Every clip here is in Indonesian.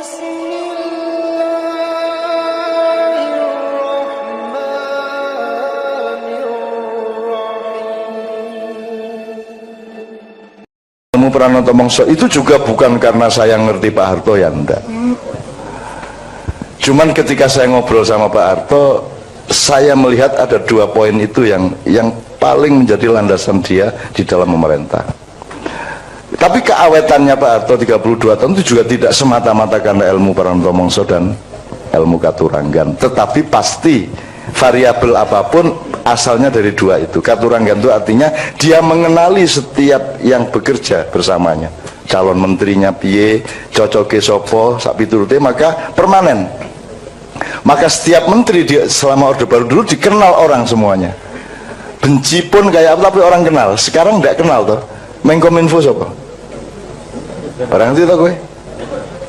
Ilmu Pranoto Mongso itu juga bukan karena saya ngerti Pak Harto, ya enggak. Cuman ketika saya ngobrol sama Pak Harto, saya melihat ada 2 poin itu yang paling menjadi landasan dia di dalam memerintah. Tapi keawetannya Pak Harto 32 tahun itu juga tidak semata-mata karena ilmu Pranoto Mongso dan ilmu Katuranggan, tetapi pasti variabel apapun asalnya dari 2 itu. Katuranggan itu artinya dia mengenali setiap yang bekerja bersamanya, calon menterinya piye, cocoke sopo, sak piturute, maka permanen. Maka setiap menteri dia selama Orde Baru dulu dikenal orang semuanya. Benci pun kayak apa tapi orang kenal. Sekarang tidak kenal toh. Menkominfo sopo? Orang ngerti toh gue?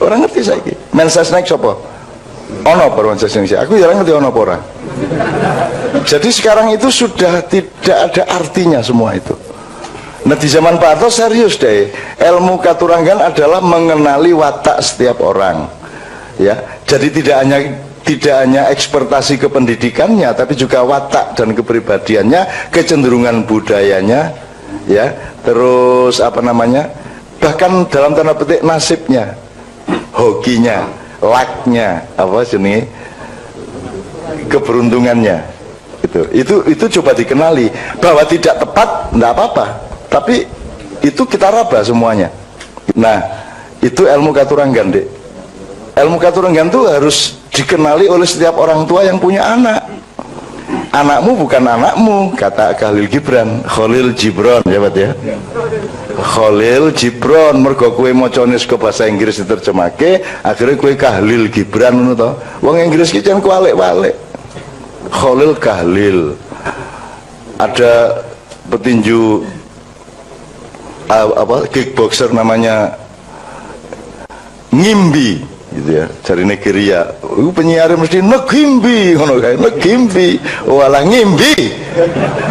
Orang ngerti saiki. Mensesnek sopo? Ono per Mensesnek. Aku jarang ngerti ono pora. Jadi sekarang itu sudah tidak ada artinya semua itu. Nah di zaman Pak Harto serius deh, ilmu Katuranggan adalah mengenali watak setiap orang, ya. Jadi tidak hanya ekspertasi kependidikannya, tapi juga watak dan kepribadiannya, kecenderungan budayanya, ya. Terus apa namanya, bahkan dalam tanda petik nasibnya, hokinya, lucknya, apa jenis keberuntungannya. Itu coba dikenali. Bahwa tidak tepat enggak apa-apa, tapi itu kita raba semuanya. Nah itu ilmu Katuranggan, Dek. Ilmu Katuranggan itu harus dikenali oleh setiap orang tua yang punya anak. Anakmu bukan anakmu, kata Khalil Gibran, Khalil Gibran ya Pak ya. Khalil Gibran, mergo kowe macane saka bahasa Inggris diterjemahke, akhirnya kowe Khalil Gibran ngono to. Wong Inggris ki jan kualik-walik. Khalil Kahlil. Ada petinju kickboxer namanya Ngimbi gitu ya, dari Nigeria. Penyiar mesti Negimbi ngono kae, Negimbi. Walah Ngimbi.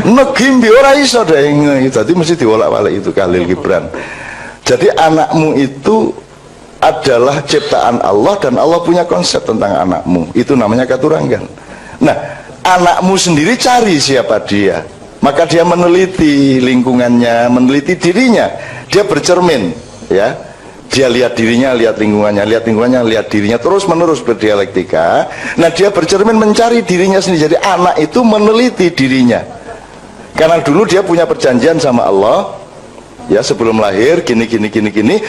Negimbi ora iso deh. Jadi mesti diwolak-walik itu Khalil Gibran. Jadi anakmu itu adalah ciptaan Allah dan Allah punya konsep tentang anakmu. Itu namanya Katuranggan. Nah, anakmu sendiri cari siapa dia, maka dia meneliti lingkungannya, meneliti dirinya, dia bercermin, ya, dia lihat dirinya, lihat lingkungannya, lihat dirinya, terus menerus berdialektika. Nah dia bercermin mencari dirinya sendiri. Jadi anak itu meneliti dirinya, karena dulu dia punya perjanjian sama Allah, ya, sebelum lahir gini,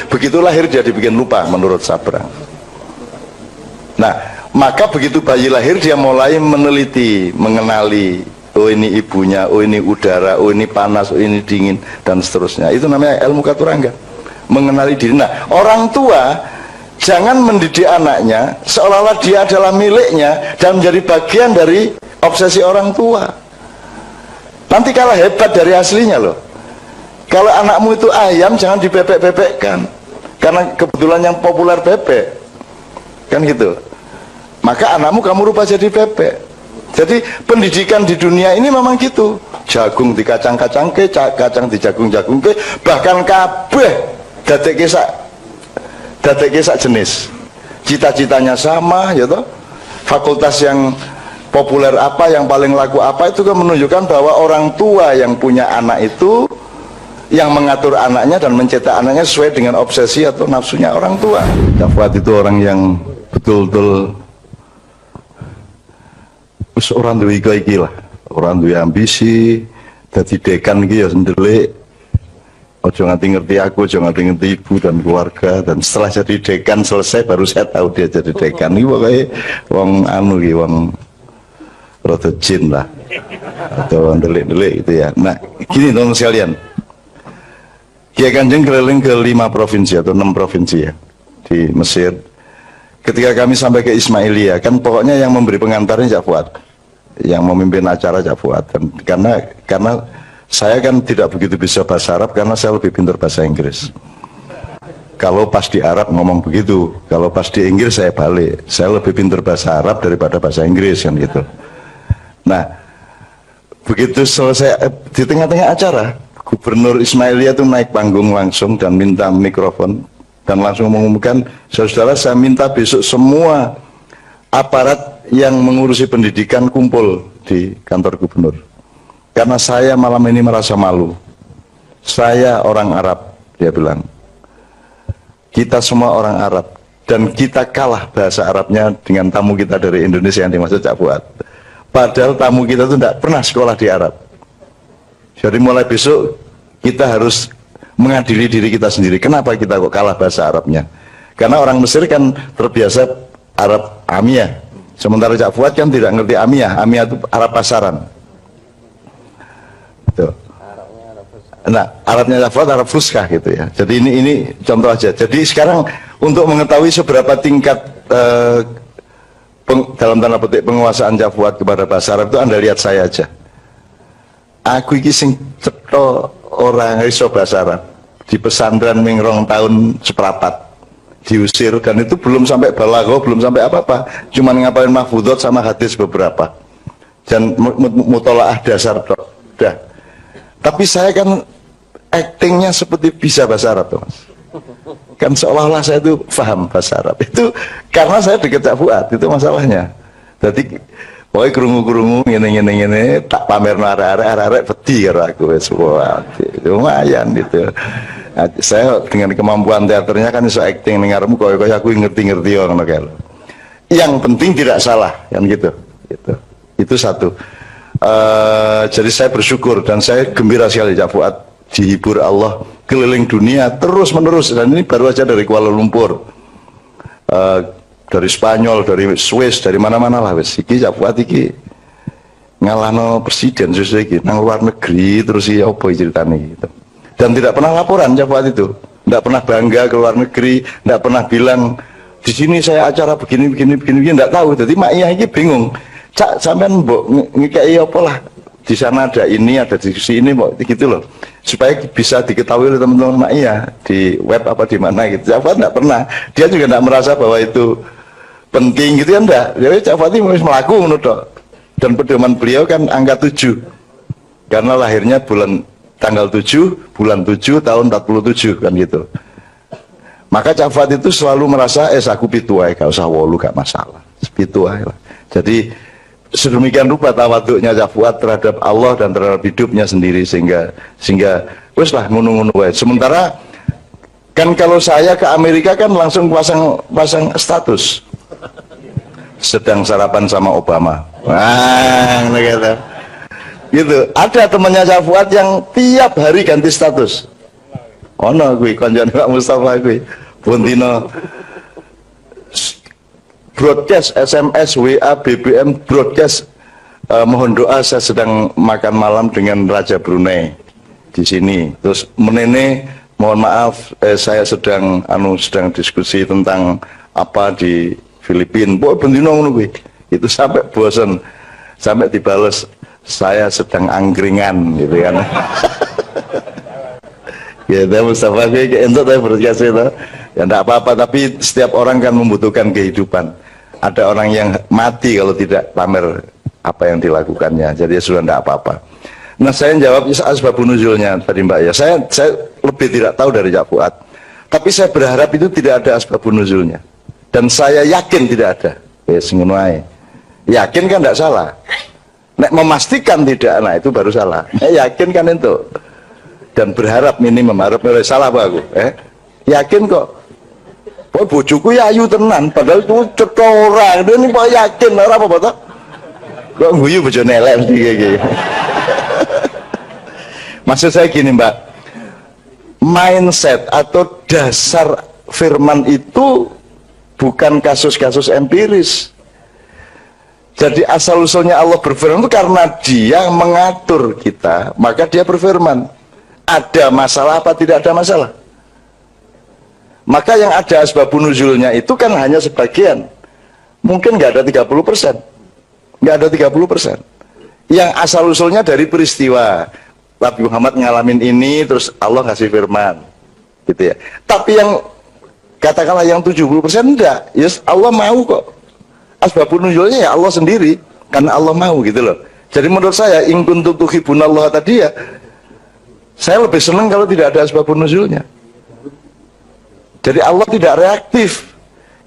begitu lahir dia dibikin lupa menurut Sabrang. Nah maka begitu bayi lahir dia mulai meneliti, mengenali, oh ini ibunya, oh ini udara, oh ini panas, oh ini dingin, dan seterusnya. Itu namanya ilmu Katuranggan, mengenali diri. Nah orang tua jangan mendidik anaknya seolah-olah dia adalah miliknya dan menjadi bagian dari obsesi orang tua. Nanti kalah hebat dari aslinya loh. Kalau anakmu itu ayam, jangan dibebek-bebekkan karena kebetulan yang populer bebek, kan gitu. Maka anakmu kamu rubah jadi bebek. Jadi pendidikan di dunia ini memang gitu. Jagung di kacang-kacangke, kacang di jagung-jagungke, bahkan kabeh dadekke sak jenis. Cita-citanya sama, ya toh. Fakultas yang populer apa, yang paling laku apa, itu kan menunjukkan bahwa orang tua yang punya anak itu yang mengatur anaknya dan mencetak anaknya sesuai dengan obsesi atau nafsunya orang tua. Fuad itu orang yang betul-betul orang duwe iki lah, orang duwe ambisi, dadi dekan iki ya sendelik. Ojo nganti ngerti aku, ojo nganti ngerti ibu dan keluarga, dan setelah jadi dekan selesai baru saya tahu dia jadi dekan. Iki pokoke wong anu iki, wong rada jin lah. Atau ndelik-ndelik gitu ya. Nah, gini teman-teman sekalian. Kiai Kanjeng keliling ke 5 provinsi atau 6 provinsi ya di Mesir. Ketika kami sampai ke Ismailia, kan pokoknya yang memberi pengantarnya Cak Fuad, yang memimpin acara Cak Fuad. Karena saya kan tidak begitu bisa bahasa Arab karena saya lebih pintar bahasa Inggris. Kalau pas di Arab ngomong begitu, kalau pas di Inggris saya balik. Saya lebih pintar bahasa Arab daripada bahasa Inggris kan gitu. Nah, begitu selesai di tengah-tengah acara, Gubernur Ismailia itu naik panggung langsung dan minta mikrofon dan langsung mengumumkan, saudara, saya minta besok semua aparat yang mengurusi pendidikan kumpul di kantor gubernur, karena saya malam ini merasa malu. Saya orang Arab, dia bilang, kita semua orang Arab, dan kita kalah bahasa Arabnya dengan tamu kita dari Indonesia yang dimaksud Cak Fuad. Padahal tamu kita itu tidak pernah sekolah di Arab. Jadi mulai besok kita harus mengadili diri kita sendiri. Kenapa kita kok kalah bahasa Arabnya? Karena orang Mesir kan terbiasa Arab Amiyah, sementara Cak Fuad kan tidak ngerti Amiyah. Amiyah itu Arab pasaran. Tuh. Nah, Arabnya Cak Fuad Arab Fuskah gitu ya. Jadi ini contoh aja. Jadi sekarang untuk mengetahui seberapa tingkat dalam tanda petik penguasaan Cak Fuad kepada bahasa Arab itu, Anda lihat saya aja. Aku iki sing cetha orang iso bahasa Arab di pesantren mingrong tahun seprapat diusir, dan itu belum sampai balaghah, belum sampai apa-apa, cuman ngapalin mahfudhot sama hadis beberapa dan mutolaah dasar dah. Tapi saya kan actingnya seperti bisa bahasa Arab, Mas. Kan seolah-olah saya itu paham bahasa Arab. Itu karena saya dekat Cak Fuad, itu masalahnya. Jadi pokoknya kerungu-kerungu ngene tak pamer arek-arek peti karo aku wis lumayan gitu. Nah, saya dengan kemampuan teaternya kan iso acting ning ngarepmu koyo aku ngerti-ngerti ngono kae. Yang penting tidak salah kan gitu. Itu satu. Jadi saya bersyukur dan saya gembira sekali Cak Fuad dihibur Allah keliling dunia terus menerus, dan ini baru aja dari Kuala Lumpur, dari Spanyol, dari Swiss, dari mana-mana lah wis. Iki Cak Fuad iki ngalahno presiden sesuai iki nang luar negeri terus ya apa ceritane gitu. Dan tidak pernah laporan Cak Fuad itu. Tidak pernah bangga ke luar negeri, tidak pernah bilang di sini saya acara begini, tidak tahu. Jadi Mak Iyah ini bingung. Cak sampean mbok ngekei apa lah? Di sana ada ini, ada diskusi ini, mbok gitu loh. Supaya bisa diketahui oleh teman-teman Mak Iyah di web apa di mana gitu. Cak Fuad tidak pernah. Dia juga tidak merasa bahwa itu penting gitu kan enggak. Jadi Cak Fuad ini melaku menurut. Dan pedoman beliau kan angka 7. Karena lahirnya tanggal 7 bulan 7 tahun 47 kan gitu. Maka Cak Fuad itu selalu merasa aku pitu ae, gak usah 8, gak masalah. Pitu ae lah. Jadi sedemikian rupa tawaduknya Cak Fuad terhadap Allah dan terhadap hidupnya sendiri sehingga wes lah ngono-ngono wae. Sementara kan kalau saya ke Amerika kan langsung pasang status sedang sarapan sama Obama. Wah, gitu. Ada temannya Cak Fuad yang tiap hari ganti status. Ono kuwi konjone Pak Mustafa kuwi. Bondino broadcast SMS, WA, BBM broadcast, mohon doa saya sedang makan malam dengan Raja Brunei di sini. Terus menene mohon maaf saya sedang diskusi tentang apa di Filipina. Pokoknya bendino ngono kuwi. Itu sampai bosan, sampai dibales saya sedang angkringan gitu kan. Ya, Mustafa kuwi entuk ta broadcast itu. Ya enggak apa-apa, tapi setiap orang kan membutuhkan kehidupan. Ada orang yang mati kalau tidak pamer apa yang dilakukannya. Jadi sudah enggak apa-apa. Nah, saya jawab asbabun nuzulnya tadi Mbak ya. Saya lebih tidak tahu dari Cak Fuad. Tapi saya berharap itu tidak ada asbabun nuzulnya. Dan saya yakin tidak ada. Wis ngono ae. Yakin kan enggak salah. Nek memastikan tidak, nah itu baru salah. Yakin kan itu. Dan berharap minimum, harap salah apa aku? Yakin kok. Oh, bojoku ya ayu tenan, padahal itu cetha ora. Ini kok yakin ora apa-apa toh? Kok guyu bojone elek mesti iki. Maksud saya gini, Mbak. Mindset atau dasar firman itu bukan kasus-kasus empiris. Jadi asal-usulnya Allah berfirman itu karena dia mengatur kita, maka dia berfirman. Ada masalah apa tidak ada masalah? Maka yang ada asbabun nuzulnya itu kan hanya sebagian. Mungkin nggak ada 30%. Nggak ada 30%. Yang asal-usulnya dari peristiwa. Nabi Muhammad ngalamin ini, terus Allah kasih firman. Gitu ya. Tapi yang katakanlah yang 70% enggak. Yes, Allah mau kok. Asbabun nuzulnya ya Allah sendiri, karena Allah mau gitu loh. Jadi menurut saya in kuntum tuhibbunallah tadi ya, saya lebih senang kalau tidak ada asbabun nuzulnya. Jadi Allah tidak reaktif.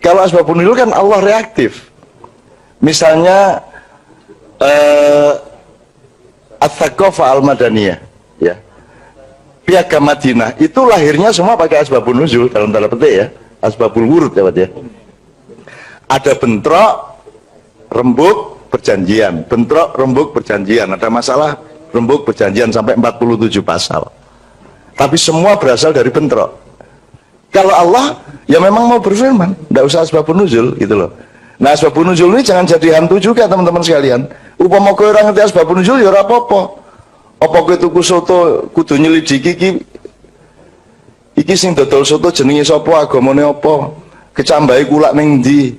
Kalau asbabun nuzul kan Allah reaktif. Misalnya At-Thaqafah Al-Madaniyah, ya. Piagam Madinah itu lahirnya semua pakai asbabun nuzul dalam tanda petik ya, asbabul wurud ya, Pak ya. Ada bentrok, rembuk, perjanjian, bentrok, rembuk, perjanjian. Ada masalah, rembuk, perjanjian sampai 47 pasal. Tapi semua berasal dari bentrok. Kalau Allah ya memang mau berfirman, tidak usah asbabun nuzul gitu loh. Nah, asbabun nuzul ini jangan jadi hantu juga teman-teman sekalian. Upama kowe ora ngerti asbabun nuzul ya ora apa-apa. Apa kowe tuku soto kudu nyelidiki iki sing dodol soto jenenge sapa, agamane apa, kecambahe kulak ning ndi.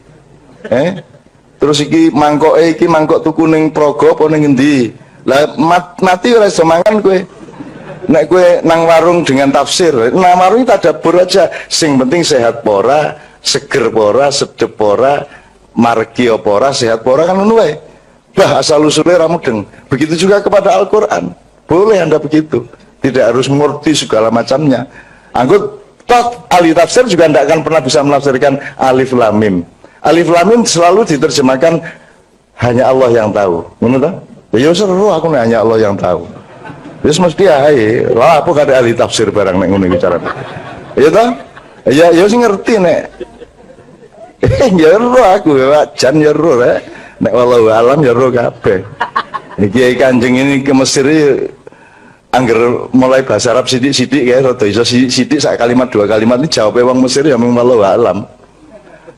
Terus iki mangkok tuku ning Praga apa ning endi. Lah mati ora iso mangan kowe. Nek kowe nang warung dengan tafsir, nang warung tadabbur aja. Sing penting sehat pora, seger pora, sedep pora, margi pora, sehat pora kan ngono wae. Bah asal usulnya ra mudeng. Begitu juga kepada Al-Qur'an. Boleh Anda begitu. Tidak harus mengerti segala macamnya. Anggut toh ahli tafsir juga tidak akan pernah bisa menafsirkan alif lam mim. Alif lam mim selalu diterjemahkan hanya Allah yang tahu. Ngono ta? Ya seru aku hanya Allah yang tahu. Wis mesti ae. Lah apa kate ahli tafsir barang nek ngono bicara. Ya ta? Ya sing ngerti nek. Ya ero aku ya jan ya ero rek. Nek wallahu alam ya ero kabeh. Iki Kanjeng ini ke Mesir angger mulai bahasa Arab sidik-sidik ya rada iso sidik sak kalimat dua kalimat ini jawab wong Mesir ya mung wallahu alam.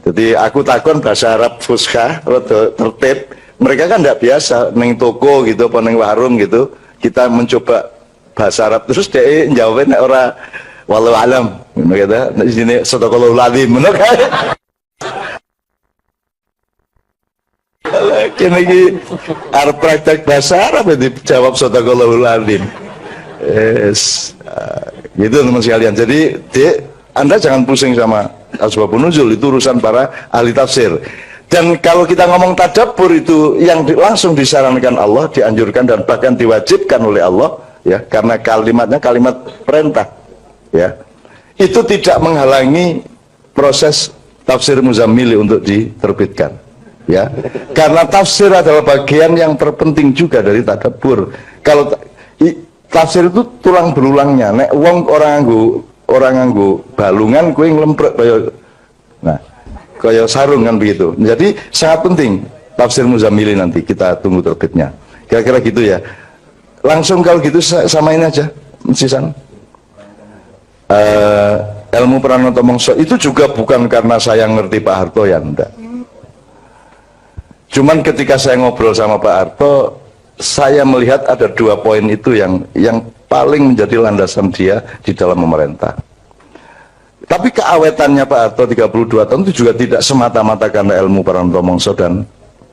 Jadi aku takon bahasa Arab fushah rada tertib. Mereka kan tidak biasa neng toko gitu apa neng warung gitu. Kita mencoba bahasa Arab terus dia jawabnya nek ora wallahu alam ngono gitu. Nek sini sadaqallahul azim ngono kae. Kene iki arep praktek bahasa Arab dijawab sadaqallahul azim. Gitu teman sekalian. Jadi Anda jangan pusing sama asbabun nuzul, itu urusan para ahli tafsir. Dan kalau kita ngomong tadabbur itu yang langsung disarankan Allah, dianjurkan dan bahkan diwajibkan oleh Allah ya, karena kalimatnya kalimat perintah ya. Itu tidak menghalangi proses tafsir Muzammili untuk diterbitkan ya. Karena tafsir adalah bagian yang terpenting juga dari tadabbur. Kalau tafsir itu tulang berulangnya. Nek wong orang nganggo balungan kuwi nglemprek kaya sarung kan begitu. Jadi sangat penting tafsir Muzammili nanti kita tunggu terbitnya. Kira-kira gitu ya. Langsung kalau gitu samain aja sisan. Ilmu Pranoto Mongso itu juga bukan karena saya ngerti Pak Harto ya enggak. Cuman ketika saya ngobrol sama Pak Harto, saya melihat ada dua poin itu yang paling menjadi landasan dia di dalam memerintah. Tapi keawetannya Pak Harto 32 tahun itu juga tidak semata-mata karena ilmu Pranoto Mongso dan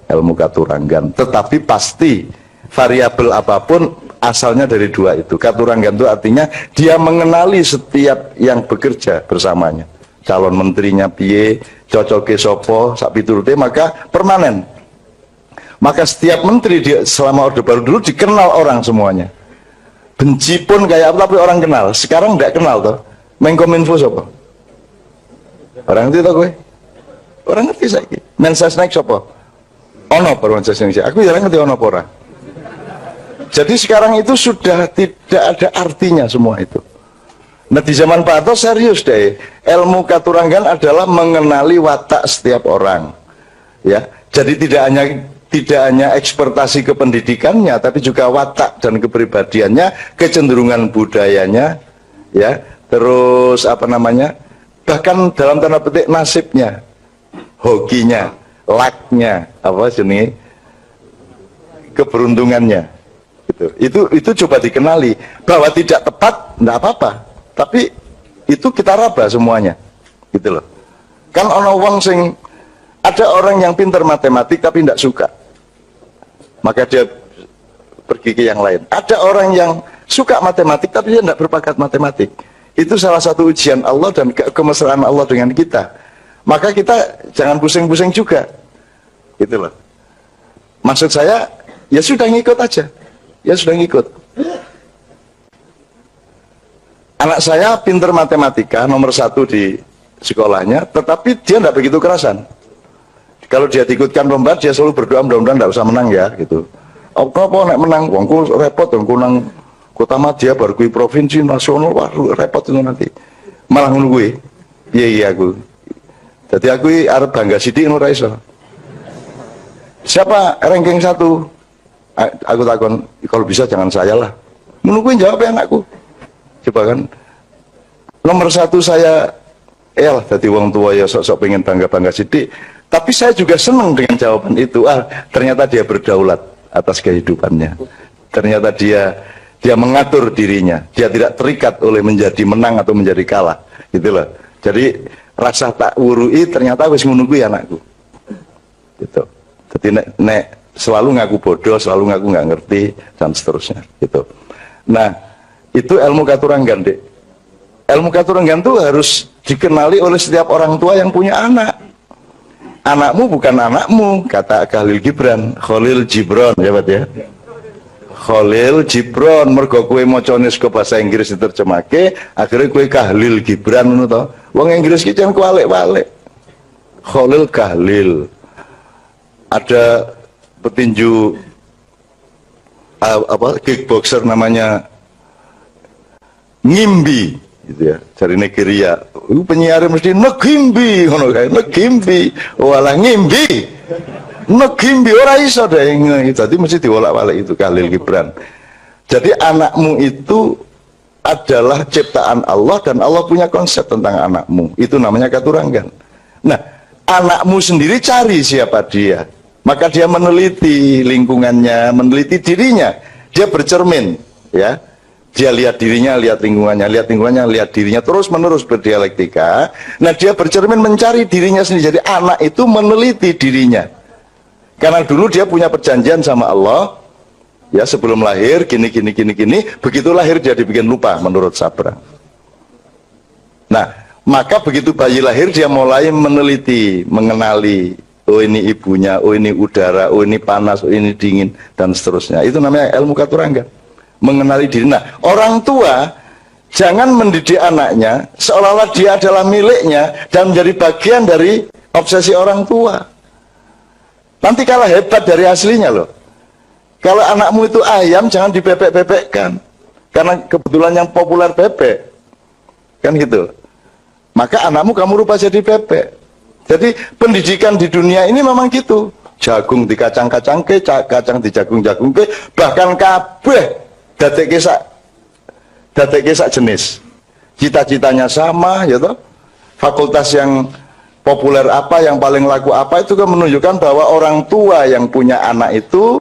ilmu Katuranggan, tetapi pasti variabel apapun asalnya dari dua itu. Katuranggan itu artinya dia mengenali setiap yang bekerja bersamanya, calon menterinya piye, cocoke sopo, sak piturute, maka permanen. Maka setiap menteri selama Orde Baru dulu dikenal orang semuanya. Benci pun kayak apa tapi orang kenal. Sekarang tidak kenal toh. Menkominfo siapa? Orang ngerti toh gue? Orang ngerti saiki. Mensesnek siapa? Ono baru Mensesnek. Aku jarang ngerti ono pora. Jadi sekarang itu sudah tidak ada artinya semua itu. Nah di zaman Pak Harto serius deh. Ilmu Katuranggan adalah mengenali watak setiap orang. Ya. Jadi tidak hanya ekspertasi kependidikannya, tapi juga watak dan kepribadiannya, kecenderungan budayanya, ya, terus apa namanya, bahkan dalam tanda petik nasibnya, hokinya, lucknya, apa jenis, keberuntungannya, itu coba dikenali. Bahwa tidak tepat, enggak apa-apa, tapi itu kita raba semuanya, gitu loh. Kan ono wong sing ada orang yang pintar matematik tapi tidak suka, maka dia pergi ke yang lain. Ada orang yang suka matematik tapi dia tidak berbakat matematik. Itu salah satu ujian Allah dan kemesraan Allah dengan kita. Maka kita jangan pusing-pusing juga, gitu loh. Maksud saya, ya sudah ngikut aja, ya sudah ngikut. Anak saya pintar matematika, nomor 1 di sekolahnya, tetapi dia tidak begitu kerasan. Kalau dia diikutkan lomba, dia selalu berdoa mudah-mudahan tidak usah menang ya gitu. Apa nek menang, wongku repot, wongku nang kota madya baru kui provinsi nasional, wah repot itu nanti. Malah ngono kuwi. Iya aku. Jadi aku arep bangga sithik ngono ra iso. Siapa ranking 1? Aku takon, kalau bisa jangan saya lah. Ngono kuwi jawab anakku. Coba kan. Nomor 1 saya lah jadi wong tua ya sok-sok pengen bangga-bangga sithik. Tapi saya juga senang dengan jawaban itu. Ternyata dia berdaulat atas kehidupannya. Ternyata dia mengatur dirinya. Dia tidak terikat oleh menjadi menang atau menjadi kalah. Gitu loh. Jadi rasa tak wurui ternyata wis ngono kuwi anakku. Gitu. Jadi nek selalu ngaku bodoh, selalu ngaku nggak ngerti dan seterusnya. Gitu. Nah, itu ilmu katuranggan, Dek. Ilmu katuranggan itu harus dikenali oleh setiap orang tua yang punya anak. Anakmu bukan anakmu, kata Khalil Gibran, Khalil Gibran ya Pak ya. Khalil Gibran, mergo kowe macane saka bahasa Inggris diterjemahke, akhirnya kowe Khalil Gibran ngono to. Wong Inggris ki jan kualik-walik. Khalil Khalil. Ada petinju kickboxer namanya Ngimbi gitu ya, dari Nigeria. Penyiar mesti negimbi ngono kae, negimbi. Walah ngimbi. Negimbi ora iso deh. Jadi mesti diwolak-walik itu Khalil Gibran. Jadi anakmu itu adalah ciptaan Allah dan Allah punya konsep tentang anakmu. Itu namanya katuranggan. Nah, anakmu sendiri cari siapa dia. Maka dia meneliti lingkungannya, meneliti dirinya. Dia bercermin, ya. Dia lihat dirinya, lihat lingkungannya, lihat dirinya, terus menerus berdialektika. Nah, dia bercermin mencari dirinya sendiri. Jadi anak itu meneliti dirinya. Karena dulu dia punya perjanjian sama Allah, ya sebelum lahir gini. Begitu lahir dia dibikin lupa menurut Sabra. Nah, maka begitu bayi lahir dia mulai meneliti, mengenali. Oh ini ibunya, oh ini udara, oh ini panas, oh ini dingin dan seterusnya. Itu namanya ilmu katuranggan. Mengenali diri. Nah, orang tua jangan mendidik anaknya seolah-olah dia adalah miliknya dan menjadi bagian dari obsesi orang tua. Nanti kalah hebat dari aslinya loh. Kalau anakmu itu ayam jangan dibebek-bebekkan. Karena kebetulan yang populer bebek. Kan gitu. Maka anakmu kamu rubah jadi bebek. Jadi pendidikan di dunia ini memang gitu. Jagung di kacang-kacangke, kacang di jagung-jagungke, bahkan kabeh dadekke sak jenis. Cita-citanya sama, ya toh. Fakultas yang populer apa, yang paling laku apa, itu kan menunjukkan bahwa orang tua yang punya anak itu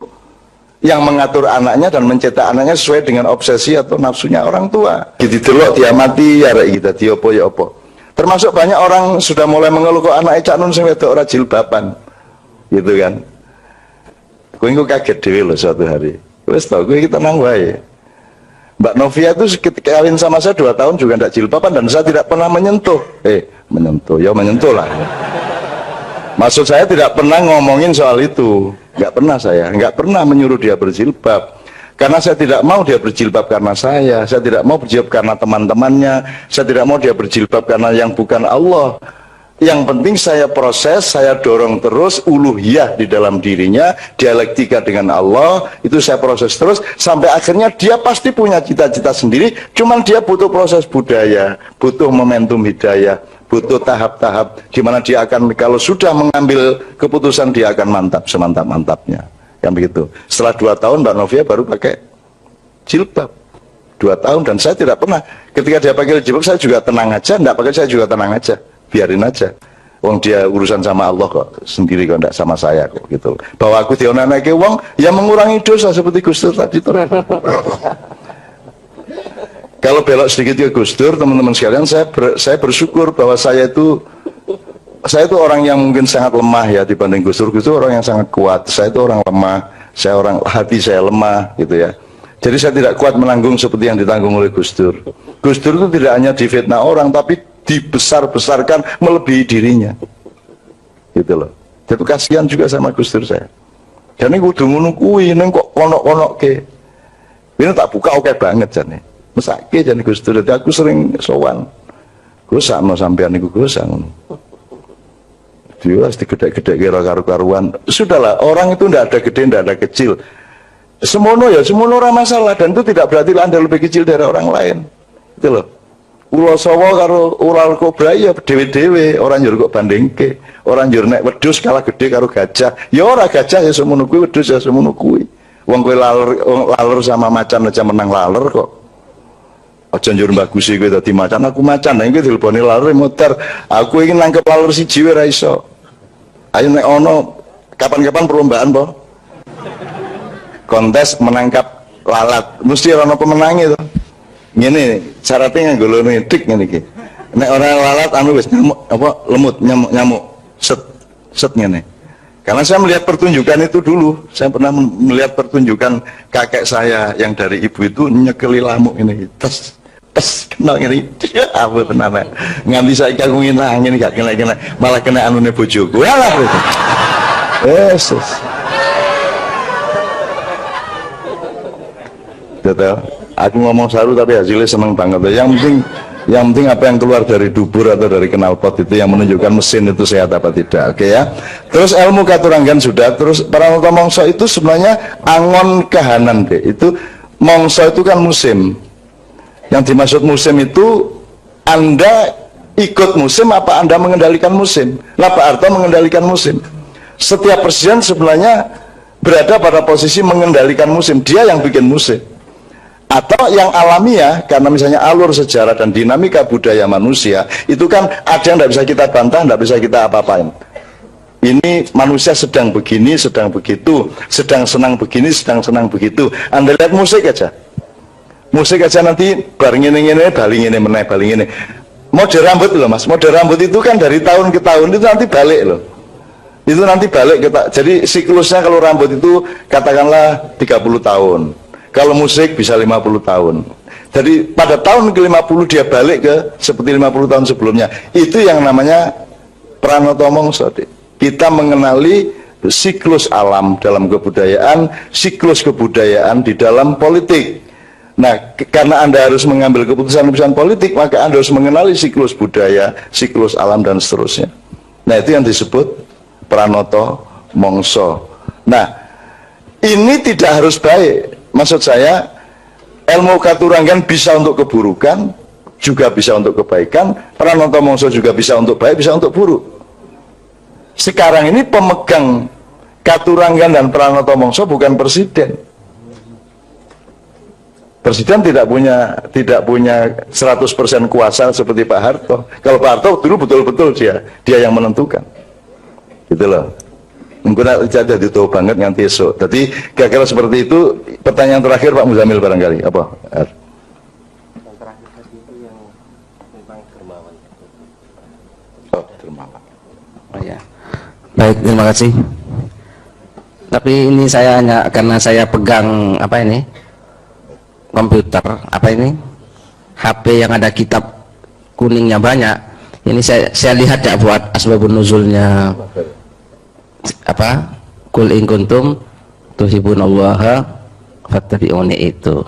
yang mengatur anaknya dan mencetak anaknya sesuai dengan obsesi atau nafsunya orang tua. Didelok diamati arek kita diopo ya opo. Termasuk banyak orang sudah mulai mengeluh kok anake cak nun sing wedok ora jilbaban. Gitu kan. Kowe engko kaget dhewe lho suatu hari. Wes tau gue kita tenang wae. Mbak Novia itu ketika kawin sama saya 2 tahun juga tidak jilbaban dan saya tidak pernah menyentuh. Menyentuh, ya menyentuh lah. Maksud saya tidak pernah ngomongin soal itu. Nggak pernah saya, nggak pernah menyuruh dia berjilbab. Karena saya tidak mau dia berjilbab karena saya tidak mau berjilbab karena teman-temannya, saya tidak mau dia berjilbab karena yang bukan Allah. Yang penting saya proses, saya dorong terus uluhiyah di dalam dirinya, dialektika dengan Allah, itu saya proses terus sampai akhirnya dia pasti punya cita-cita sendiri, cuman dia butuh proses budaya, butuh momentum hidayah, butuh tahap-tahap gimana dia akan, kalau sudah mengambil keputusan dia akan mantap semantap-mantapnya. Yang begitu. Setelah 2 tahun Mbak Novia baru pakai jilbab. 2 tahun dan saya tidak pernah, ketika dia pakai jilbab saya juga tenang aja, enggak pakai saya juga tenang aja. Biarin aja. Wong dia urusan sama Allah kok, sendiri kok, enggak sama saya kok gitu. Bahwa aku dionanake wong ya mengurangi dosa seperti Gus Dur tadi tuh. Kalau belok sedikit ke Gus Dur, teman-teman sekalian, saya bersyukur bahwa saya itu orang yang mungkin sangat lemah ya dibanding Gus Dur. Gus Dur orang yang sangat kuat. Saya itu orang lemah. Hati saya lemah gitu ya. Jadi saya tidak kuat menanggung seperti yang ditanggung oleh Gus Dur. Gus Dur itu tidak hanya difitnah orang, tapi dibesar-besarkan melebihi dirinya. Gitu loh. Jadi kasihan juga sama Gus Dur saya. Dan ini kudu ngono kuwi, neng kok konok-konok ke. Ini tak buka oke banget jane. Mesake jane Gus Dur. Jadi aku sering sowan. Gosakno sampean niku gosak ngono. Dia pasti gede-gede kira karu-karuan. Sudahlah, orang itu ndak ada gede, ndak ada kecil. Semono ya, semono ora masalah, dan itu tidak berarti Anda lebih kecil dari orang lain. Itu loh. Ulo sawa karo ular kobra ya dewe-dewe, orang njur kok bandingke. Orang njur nek wedhus kalah gede karo gajah. Ya ora gajah ya semono kuwi, wedhus ya semono kuwi. Wong kowe laler sama macan aja menang laler kok. Aja njur bagusi kowe dadi macan, aku macan. Nek kowe dileboni laler motor, aku ingin nangkep laler siji ora iso. Ayo nek ono kapan-kapan perlombaan po. Kontes menangkap lalat, mesti ono pemenangnya to. Ngene syaratnya nganggo lonetik ngene iki. Nek ora lalat anu wis nyamuk apa lemut nyamuk set ngene. Karena saya melihat pertunjukan itu dulu, saya pernah melihat pertunjukan kakek saya yang dari ibu itu nyekeli lamuk ini, tes kena ini, apa tenan nganti saiki aku ngene gak kena malah kena anune bojoku. Alah itu. Yesus. Betul. Aku ngomong saru tapi hasilnya seneng banget. Yang penting apa yang keluar dari dubur atau dari knalpot itu yang menunjukkan mesin itu sehat apa tidak. Oke ya. Terus ilmu katuranggan sudah. Terus Pranoto Mongso itu sebenarnya angon kahanan deh. Itu mongso itu kan musim. Yang dimaksud musim itu Anda ikut musim apa Anda mengendalikan musim? Lah Pak Harto mengendalikan musim. Setiap presiden sebenarnya berada pada posisi mengendalikan musim. Dia yang bikin musim. Atau yang alamiah, karena misalnya alur sejarah dan dinamika budaya manusia itu kan ada yang tidak bisa kita bantah, tidak bisa kita apa-apain. Ini manusia sedang begini, sedang begitu, sedang senang begini, sedang senang begitu. Anda lihat musik aja nanti bareng ini baling ini meneh baling ini. Mode rambut loh mas, mode rambut itu kan dari tahun ke tahun itu nanti balik loh. Itu nanti balik kita. Jadi siklusnya kalau rambut itu katakanlah 30 tahun. Kalau musik bisa 50 tahun. Jadi pada tahun ke-50 dia balik ke seperti 50 tahun sebelumnya. Itu yang namanya Pranoto Mongso. Kita mengenali siklus alam dalam kebudayaan, siklus kebudayaan di dalam politik. Nah, karena Anda harus mengambil keputusan-keputusan politik, maka Anda harus mengenali siklus budaya, siklus alam dan seterusnya. Nah, itu yang disebut Pranoto Mongso. Nah, ini tidak harus baik. Maksud saya, ilmu katuranggan bisa untuk keburukan, juga bisa untuk kebaikan. Pranoto Mongso juga bisa untuk baik, bisa untuk buruk. Sekarang ini pemegang katuranggan dan Pranoto Mongso bukan presiden. Presiden tidak punya 100% kuasa seperti Pak Harto. Kalau Pak Harto dulu betul-betul dia yang menentukan. Gitu loh. Mungkin jadi tahu banget nganti esok. Jadi kira-kira seperti itu. Pertanyaan terakhir Pak Muzamil barangkali apa? Yang terakhir tadi itu yang tentang dermawan. Oh, dermawan. Oh ya. Baik, terima kasih. Tapi ini saya hanya karena saya pegang apa ini? Komputer, apa ini? HP yang ada kitab kuningnya banyak. Ini saya lihat ya buat asbabun nuzulnya apa kul in kuntum tuhibbunallaha fattabi'uni itu.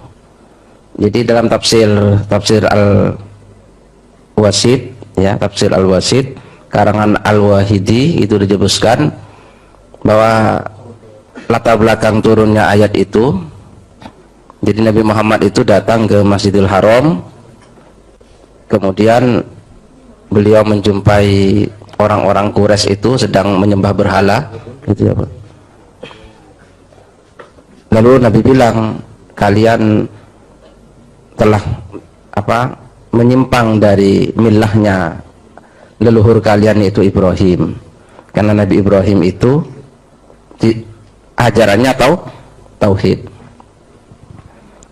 Jadi dalam tafsir Al-Wasid ya, tafsir Al-Wasid karangan Al-Wahidi itu disebutkan bahwa latar belakang turunnya ayat itu, jadi Nabi Muhammad itu datang ke Masjidil Haram, kemudian beliau menjumpai orang-orang Quraisy itu sedang menyembah berhala gitu ya Pak. Lalu Nabi bilang, kalian telah apa menyimpang dari milahnya leluhur kalian yaitu Ibrahim, karena Nabi Ibrahim itu ajarannya tauhid.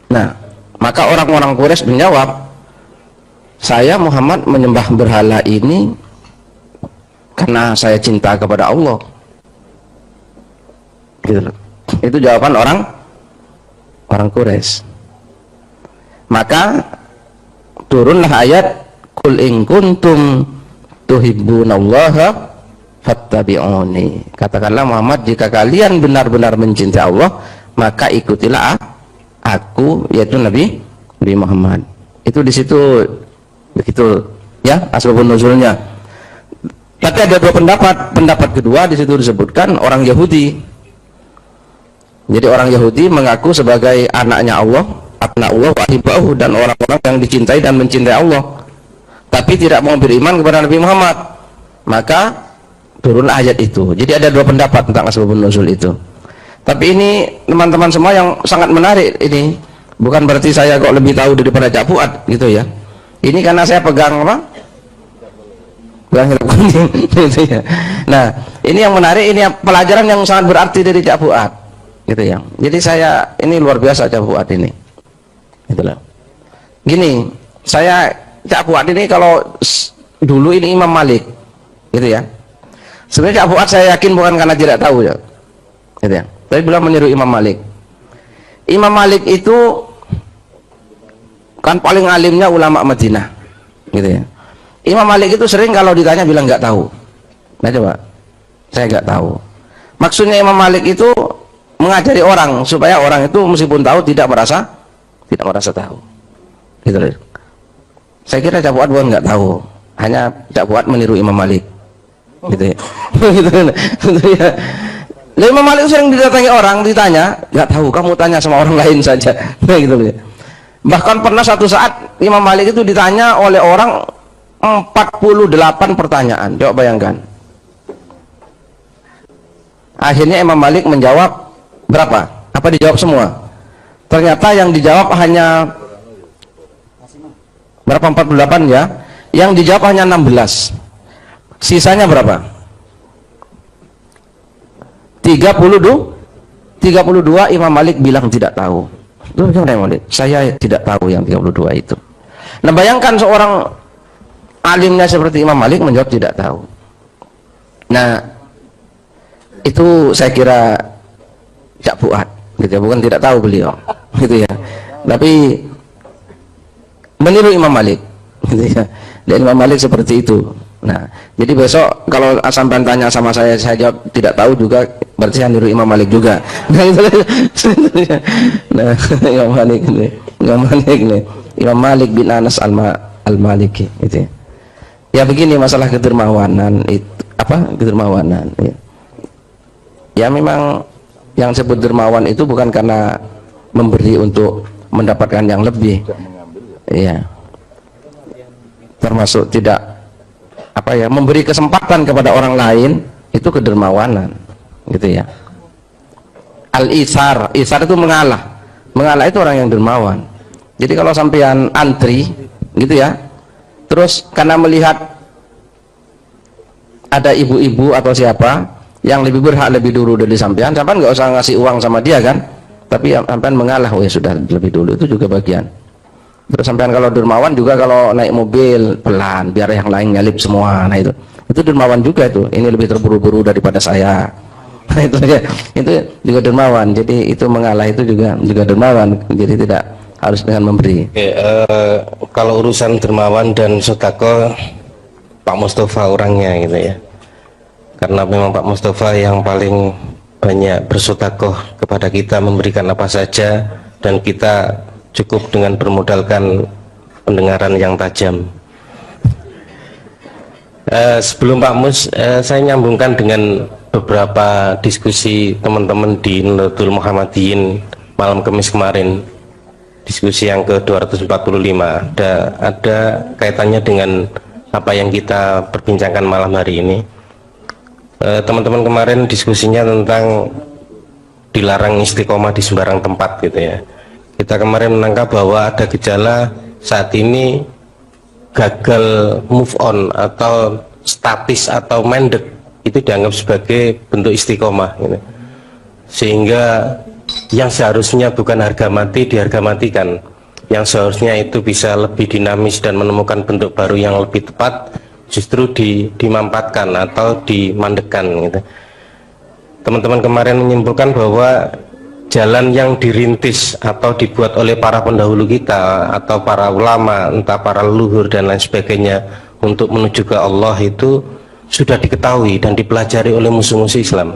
Nah, maka orang-orang Quraisy menjawab, saya Muhammad menyembah berhala ini karena saya cinta kepada Allah. Gitu. Itu jawaban orang Quraisy. Maka turunlah ayat qul in kuntum tuhibbunallaha fattabi'uni. Katakanlah Muhammad, jika kalian benar-benar mencintai Allah, maka ikutilah aku, yaitu Nabi Muhammad. Itu di situ begitu ya asbabun nuzulnya. Tapi ada dua pendapat. Pendapat kedua di situ disebutkan orang Yahudi. Jadi orang Yahudi mengaku sebagai anaknya Allah, abna Allah wa ahibbahu, dan orang-orang yang dicintai dan mencintai Allah, tapi tidak mau beriman kepada Nabi Muhammad. Maka turunlah ayat itu. Jadi ada dua pendapat tentang asbabun nuzul itu. Tapi ini teman-teman semua yang sangat menarik ini. Bukan berarti saya kok lebih tahu daripada Cak Fuad gitu ya. Ini karena saya pegang apa? Pegang hidup kuning gitu ya. Nah, ini yang menarik, ini pelajaran yang sangat berarti dari Cak Fuad gitu ya. Jadi saya ini luar biasa Cak Fuad ini. Itulah. Gini, saya Cak Fuad ini kalau dulu ini Imam Malik gitu ya. Sebenarnya Cak Fuad saya yakin bukan karena tidak tahu ya. Gitu ya. Tapi beliau meniru Imam Malik. Imam Malik itu kan paling alimnya ulama Madinah gitu ya. Imam Malik itu sering kalau ditanya bilang nggak tahu. Nah coba, saya nggak tahu. Maksudnya Imam Malik itu mengajari orang supaya orang itu meskipun tahu tidak merasa tahu. Gitu loh. Saya kira Cak Fuad bukan nggak tahu, hanya Cak Fuad meniru Imam Malik. Gitu ya. Gitu ya. Lalu Imam Malik sering didatangi orang, ditanya, nggak tahu, kamu tanya sama orang lain saja. Nah, gitu loh. Bahkan pernah satu saat Imam Malik itu ditanya oleh orang 48 pertanyaan. Coba bayangkan. Akhirnya Imam Malik menjawab berapa? Apa dijawab semua? Ternyata yang dijawab hanya berapa? 48 ya. Yang dijawab hanya 16. Sisanya berapa? 32 Imam Malik bilang tidak tahu. Itu bagaimana Imam Malik? Saya tidak tahu yang 32 itu. Nah bayangkan seorang alimnya seperti Imam Malik menjawab tidak tahu. Nah itu saya kira Cak Fuad gitu ya, bukan tidak tahu beliau gitu ya, tapi meniru Imam Malik gitu ya. Dan Imam Malik seperti itu. Nah, jadi besok kalau sampai tanya sama saya jawab tidak tahu juga, berarti saya niru Imam Malik juga. Nah, itu nah, Imam Malik ini, Imam Malik bin Anas al-Maliki itu. Ya begini masalah kedermawanan itu, apa kedermawanan? Ya memang yang disebut dermawan itu bukan karena memberi untuk mendapatkan yang lebih. Iya. Termasuk tidak apa ya, memberi kesempatan kepada orang lain, itu kedermawanan gitu ya. Al-isar itu mengalah itu orang yang dermawan. Jadi kalau sampean antri gitu ya, terus karena melihat ada ibu-ibu atau siapa yang lebih berhak lebih dulu dari sampean nggak usah ngasih uang sama dia kan, tapi sampean mengalah, oh ya sudah lebih dulu, itu juga bagian. Terus sampean kalau dermawan juga kalau naik mobil pelan biar yang lain nyalip semua. Nah itu dermawan juga itu. Ini lebih terburu-buru daripada saya. Nah itu juga dermawan. Jadi itu mengalah itu juga dermawan. Jadi tidak harus dengan memberi. Oke, kalau urusan dermawan dan sedekah Pak Mustafa orangnya gitu ya. Karena memang Pak Mustafa yang paling banyak bersedekah kepada kita, memberikan apa saja, dan kita cukup dengan bermodalkan pendengaran yang tajam. Sebelum Pak Mus, saya nyambungkan dengan beberapa diskusi teman-teman di Nahdlatul Muhammadiyin malam Kamis kemarin, diskusi yang ke-245. Ada kaitannya dengan apa yang kita perbincangkan malam hari ini. Teman-teman kemarin diskusinya tentang dilarang istiqomah di sembarang tempat gitu ya. Kita kemarin menangkap bahwa ada gejala saat ini gagal move on atau statis atau mandek itu dianggap sebagai bentuk istiqomah gitu. Sehingga yang seharusnya bukan harga mati diharga matikan, yang seharusnya itu bisa lebih dinamis dan menemukan bentuk baru yang lebih tepat justru dimampatkan atau dimandekkan gitu. Teman-teman kemarin menyimpulkan bahwa jalan yang dirintis atau dibuat oleh para pendahulu kita atau para ulama, entah para leluhur dan lain sebagainya untuk menuju ke Allah itu sudah diketahui dan dipelajari oleh musuh-musuh Islam,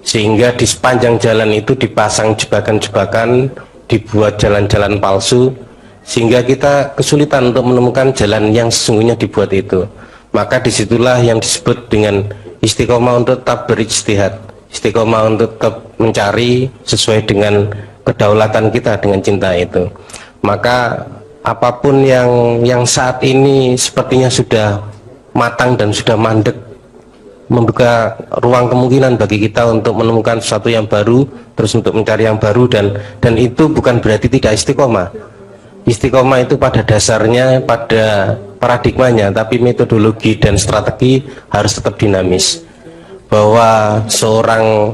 sehingga di sepanjang jalan itu dipasang jebakan-jebakan, dibuat jalan-jalan palsu, sehingga kita kesulitan untuk menemukan jalan yang sesungguhnya dibuat itu. Maka disitulah yang disebut dengan istiqomah untuk tetap berijtihad, istiqomah untuk tetap mencari sesuai dengan kedaulatan kita, dengan cinta itu. Maka apapun yang saat ini sepertinya sudah matang dan sudah mandek, membuka ruang kemungkinan bagi kita untuk menemukan sesuatu yang baru, terus untuk mencari yang baru, dan itu bukan berarti tidak istiqomah. Istiqomah itu pada dasarnya, pada paradigmanya, tapi metodologi dan strategi harus tetap dinamis. Bahwa seorang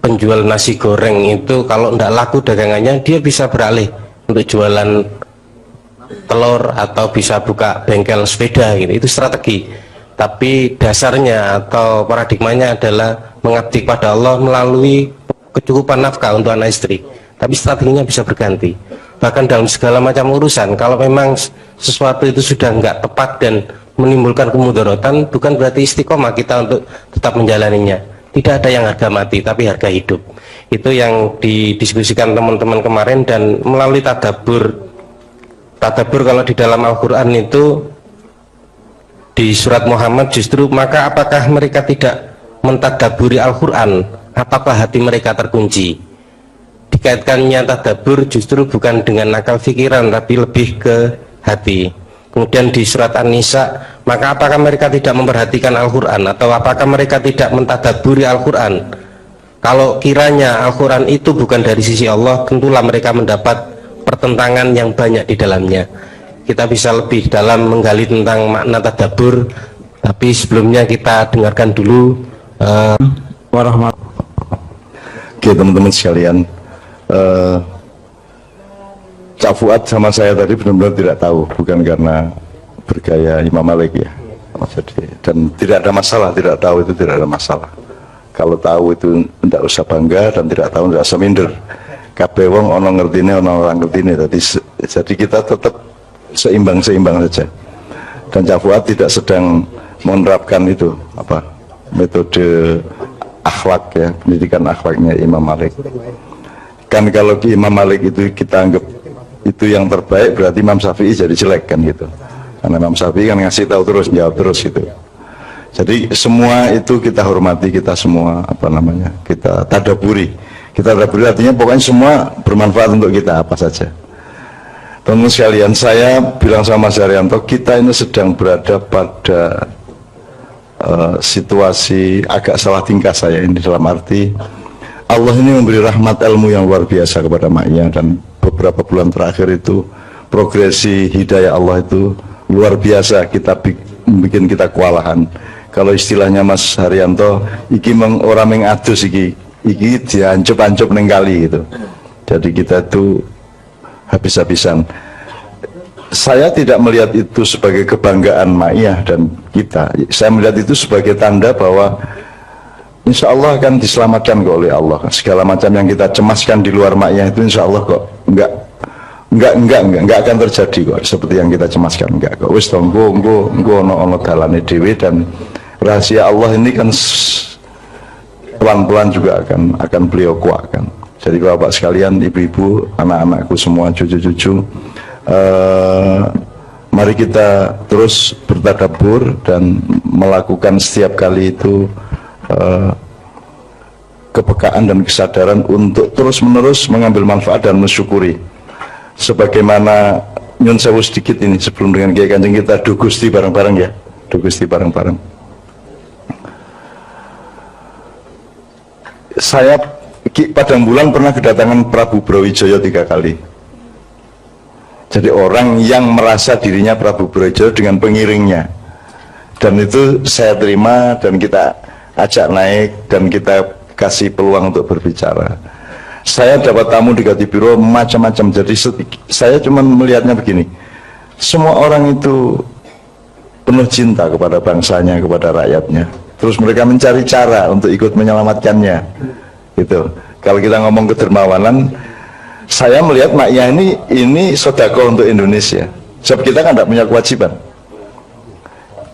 penjual nasi goreng itu kalau tidak laku dagangannya, dia bisa beralih untuk jualan telur atau bisa buka bengkel sepeda gitu. Itu strategi. Tapi dasarnya atau paradigmanya adalah mengabdi pada Allah melalui kecukupan nafkah untuk anak istri. Tapi strateginya bisa berganti. Bahkan dalam segala macam urusan, kalau memang sesuatu itu sudah nggak tepat dan menimbulkan kemudaratan, bukan berarti istiqomah kita untuk tetap menjalaninya. Tidak ada yang harga mati, tapi harga hidup. Itu yang didiskusikan teman-teman kemarin, dan melalui tadabbur kalau di dalam Al-Quran itu di surat Muhammad justru, maka apakah mereka tidak mentadabburi Al-Quran? Apakah hati mereka terkunci? Dikaitkannya tadabbur justru bukan dengan akal pikiran, tapi lebih ke hati. Kemudian di surat An-Nisa, maka apakah mereka tidak memperhatikan Al-Quran, atau apakah mereka tidak mentadabburi Al-Quran? Kalau kiranya Al-Quran itu bukan dari sisi Allah, tentulah mereka mendapat pertentangan yang banyak di dalamnya. Kita bisa lebih dalam menggali tentang makna tadabbur, tapi sebelumnya kita dengarkan dulu Oke, teman-teman sekalian, Cak Fuad sama saya tadi benar-benar tidak tahu, bukan karena bergaya Imam Malik ya. Jadi, dan tidak ada masalah, tidak tahu itu tidak ada masalah. Kalau tahu itu tidak usah bangga, dan tidak tahu tidak usah minder. Kabeh wong ono ngertine, ono orang ngertine. Jadi kita tetap seimbang-seimbang saja. Dan Cak Fuad tidak sedang menerapkan itu metode akhlak ya, pendidikan akhlaknya Imam Malik. Kan kalau Imam Malik itu kita anggap itu yang terbaik, berarti Imam Syafi'i jadi jelek kan gitu. Karena Imam Syafi'i kan ngasih tahu terus, jawab terus gitu. Jadi semua itu kita hormati, kita semua kita tadaburi. Kita tadaburi artinya pokoknya semua bermanfaat untuk kita, apa saja. Teman-teman sekalian, saya bilang sama Mas Haryanto, kita ini sedang berada pada situasi agak salah tingkah saya ini, dalam arti Allah ini memberi rahmat ilmu yang luar biasa kepada Ma'iyah, dan beberapa bulan terakhir itu progresi hidayah Allah itu luar biasa, bikin kita kewalahan. Kalau istilahnya Mas Haryanto, iki orang mengadus iki diancep-ancep neng kali gitu. Jadi kita itu habis-habisan. Saya tidak melihat itu sebagai kebanggaan Ma'iyah dan kita. Saya melihat itu sebagai tanda bahwa insya Allah akan diselamatkan kok oleh Allah. Segala macam yang kita cemaskan di luar Ma'iyah itu insya Allah kok enggak akan terjadi kok seperti yang kita cemaskan, enggak kok. Wis tonggo ono dalane dhewe, dan rahasia Allah ini kan pelan-pelan juga akan beliau kuatkan. Jadi Bapak sekalian, ibu-ibu, anak-anakku semua, cucu-cucu, mari kita terus bertadabbur dan melakukan setiap kali itu kepekaan dan kesadaran untuk terus-menerus mengambil manfaat dan mensyukuri. Sebagaimana nyun sewu sedikit ini sebelum dengan Kiai Kanjeng kita do Gusti bareng-bareng ya, do Gusti bareng-bareng. Saya Padang Bulan pernah kedatangan Prabu Brawijaya 3 kali. Jadi orang yang merasa dirinya Prabu Brawijaya dengan pengiringnya, dan itu saya terima dan kita ajak naik dan kita kasih peluang untuk berbicara. Saya dapat tamu di Gatibiro macam-macam. Jadi saya cuma melihatnya begini, semua orang itu penuh cinta kepada bangsanya, kepada rakyatnya. Terus mereka mencari cara untuk ikut menyelamatkannya gitu. Kalau kita ngomong kedermawanan, saya melihat Ma'iyah ini sedekah untuk Indonesia. Sebab kita kan tidak punya kewajiban.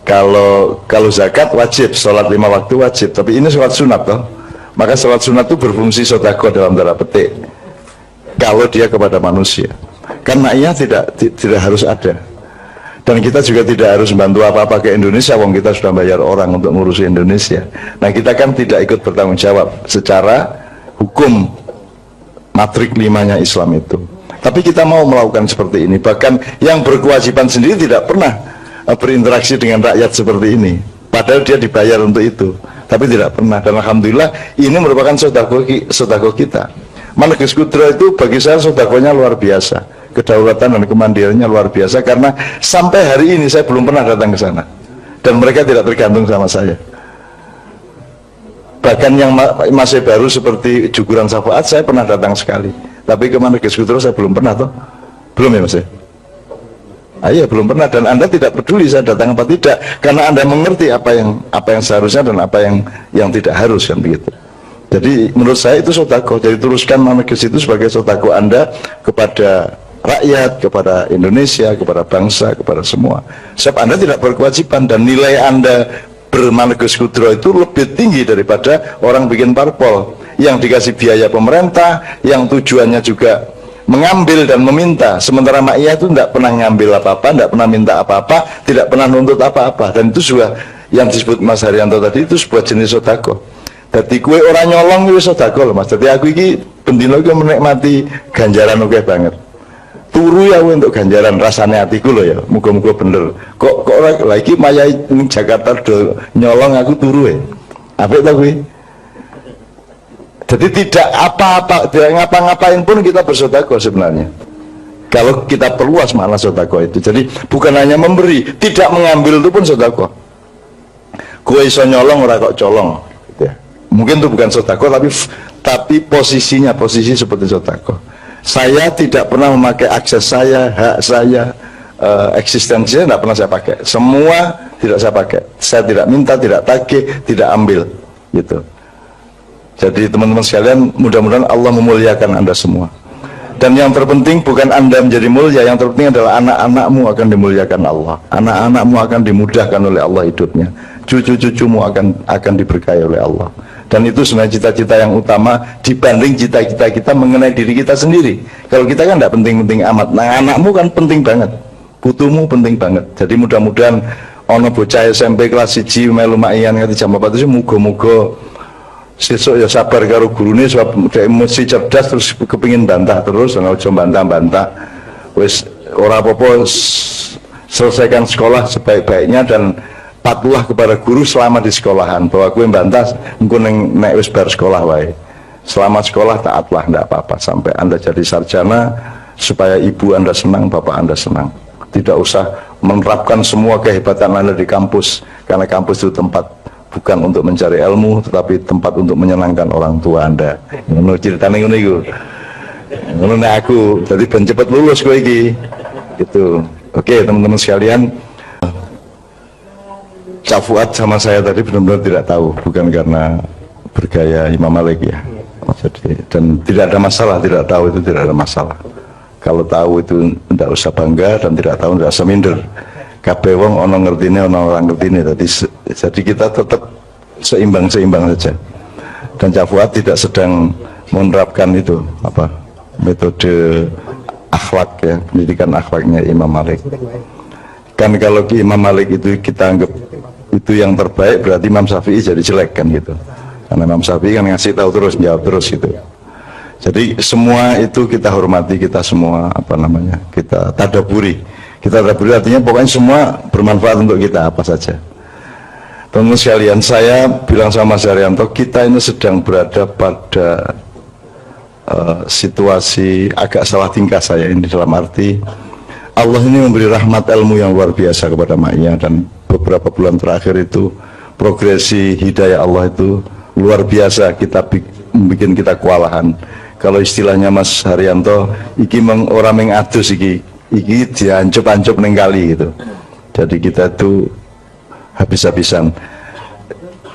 Kalau zakat wajib, sholat 5 waktu wajib, tapi ini sholat sunat toh. Maka sholat sunat itu berfungsi sedekah dalam tanda petik kalau dia kepada manusia. Kan ma'iyah tidak harus ada. Dan kita juga tidak harus bantu apa-apa ke Indonesia, wong kita sudah bayar orang untuk ngurusi Indonesia. Nah, kita kan tidak ikut bertanggung jawab secara hukum matrik 5-nya Islam itu. Tapi kita mau melakukan seperti ini. Bahkan yang berkewajiban sendiri tidak pernah berinteraksi dengan rakyat seperti ini. Padahal dia dibayar untuk itu, tapi tidak pernah. Dan alhamdulillah ini merupakan sodako kita. Maneges Kudro itu bagi saya sodakonya luar biasa. Kedaulatan dan kemandiriannya luar biasa, karena sampai hari ini saya belum pernah datang ke sana dan mereka tidak tergantung sama saya. Bahkan yang masih baru seperti Juguran Syafaat saya pernah datang sekali, tapi ke Maneges Kudro saya belum pernah toh. Belum ya Mas? Iya, belum pernah. Dan Anda tidak peduli saya datang apa tidak, karena Anda mengerti apa yang seharusnya dan apa yang tidak harus, kan begitu. Jadi menurut saya itu sodako. Jadi teruskan Maneges itu sebagai sodako Anda kepada rakyat, kepada Indonesia, kepada bangsa, kepada semua. Sebab Anda tidak berkewajiban, dan nilai Anda bermaneges Kudro itu lebih tinggi daripada orang bikin parpol yang dikasih biaya pemerintah, yang tujuannya juga mengambil dan meminta. Sementara ma'iyah itu tidak pernah ngambil apa-apa, tidak pernah minta apa-apa, tidak pernah nuntut apa-apa. Dan itu juga yang disebut Mas Haryanto tadi, itu sebuah jenis sodako. Jadi kue orang nyolong itu sodako loh Mas. Jadi aku ini bendino menikmati ganjaran oke banget. Turu ya untuk ganjaran rasanya hatiku loh ya, muga-muga bener. Kok lagi maya ini Jakarta do nyolong aku turu ya. Apa itu gue? Jadi tidak apa-apa, tidak ngapa-ngapain pun kita bersodako sebenarnya. Kalau kita perluas makna sodako itu. Jadi bukan hanya memberi, tidak mengambil itu pun sodako. Gue iso nyolong ora kok colong. Gitu ya. Mungkin itu bukan sodako, tapi posisi seperti sodako. Saya tidak pernah memakai akses saya, hak saya, eksistensinya tidak pernah saya pakai. Semua tidak saya pakai. Saya tidak minta, tidak tagih, tidak ambil, gitu. Jadi teman-teman sekalian, mudah-mudahan Allah memuliakan Anda semua. Dan yang terpenting bukan Anda menjadi mulia, yang terpenting adalah anak-anakmu akan dimuliakan Allah. Anak-anakmu akan dimudahkan oleh Allah hidupnya. Cucu-cucumu akan diberkahi oleh Allah. Dan itu sebenarnya cita-cita yang utama dibanding cita-cita kita mengenai diri kita sendiri. Kalau kita kan tidak penting-penting amat. Nah, anakmu kan penting banget, putumu penting banget. Jadi mudah-mudahan ono bocah SMP kelas 1 melu ma'ian nganti jam 4 itu muga-muga sesuk ya sabar karo gurune, sebab dia mesti cerdas terus kepingin bantah terus, dan ojo bantah-bantah. Wis ora apa-apa, selesaikan sekolah sebaik-baiknya dan patulah kepada guru selama di sekolahan, bahwa gue bantah engko nek wis bar sekolah wae. Selama sekolah taatlah, enggak apa-apa sampai Anda jadi sarjana, supaya ibu Anda senang, bapak Anda senang. Tidak usah menerapkan semua kehebatan Anda di kampus, karena kampus itu tempat bukan untuk mencari ilmu, tetapi tempat untuk menyenangkan orang tua Anda. Ngono ceritane ngono iku. Ngono nek aku jadi ben cepet lulus kowe iki. Gitu. Oke, teman-teman sekalian, Cak Fuad sama saya tadi benar-benar tidak tahu, bukan karena bergaya Imam Malik ya. Jadi, dan tidak ada masalah, tidak tahu itu tidak ada masalah. Kalau tahu itu tidak usah bangga, dan tidak tahu tidak usah minder. Kabeh wong ono ngertine, ono orang ngertine. Jadi kita tetap seimbang saja. Dan Cak Fuad tidak sedang menerapkan itu apa metode akhlak ya, pendidikan akhlaknya Imam Malik. Kan kalau Imam Malik itu kita anggap itu yang terbaik, berarti Imam Syafi'i jadi jelek kan gitu. Karena Imam Syafi'i kan ngasih tahu terus, jawab terus gitu. Jadi semua itu kita hormati, kita semua apa namanya, kita tadaburi. Kita tadaburi artinya pokoknya semua bermanfaat untuk kita apa saja. Teman-teman sekalian, saya bilang sama Mas Haryanto, kita ini sedang berada pada situasi agak salah tingkah saya ini, dalam arti Allah ini memberi rahmat ilmu yang luar biasa kepada Ma'iyah, dan beberapa bulan terakhir itu progresi hidayah Allah itu luar biasa, kita bikin kita kewalahan. Kalau istilahnya Mas Haryanto, iki orang mengadus iki diancep-ancep neng kali gitu. Jadi kita itu habis-habisan.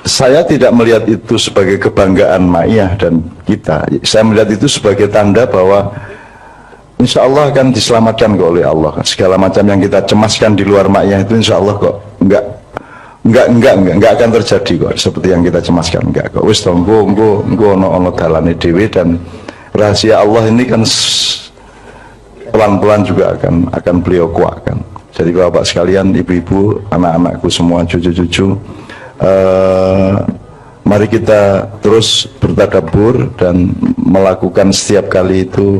Saya tidak melihat itu sebagai kebanggaan Ma'iyah dan kita. Saya melihat itu sebagai tanda bahwa insya Allah akan diselamatkan kok oleh Allah. Segala macam yang kita cemaskan di luar Ma'iyah itu insya Allah kok enggak akan terjadi kok seperti yang kita cemaskan, enggak kok. Wis tonggo ono dalane dhewe, dan rahasia Allah ini kan pelan-pelan juga akan beliau kuatkan. Jadi bapak sekalian, ibu-ibu, anak-anakku semua, cucu-cucu, mari kita terus bertadabbur dan melakukan setiap kali itu